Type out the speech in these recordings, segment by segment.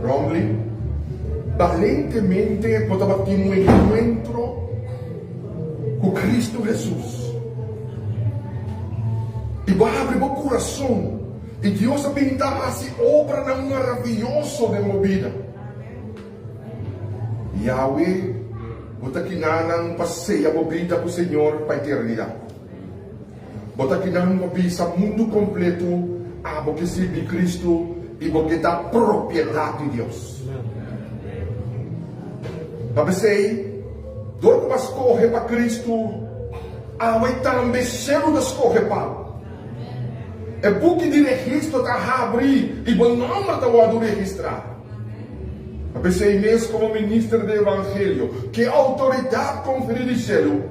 Romley, valentemente podemos tener un encuentro con Cristo Jesús. E vai abrir o coração. E Deus abençoa essa obra não maravilhosa de movida. Yahweh, bota que não passeia a movida com o Senhor para a eternidade. Bota que não movida o mundo completo, a porque serve Cristo e porque dá propriedade de Deus. Mas sei, dor que escorre para Cristo, vai também ser o escorre para. É porque de registro está abrir e o nome está do registrar. Eu pensei mesmo como ministro do Evangelho, que a autoridade conferida de céu,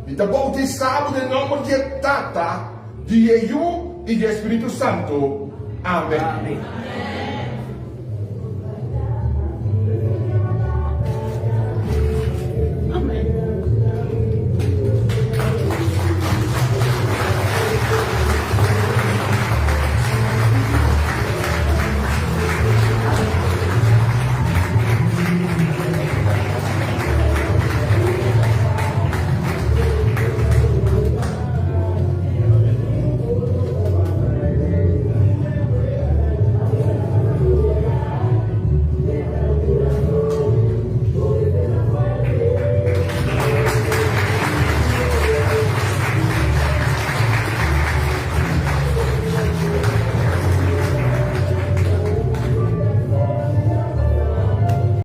e está bautizado em nome de Tata, de Eu e de Espírito Santo. Amém. Amém.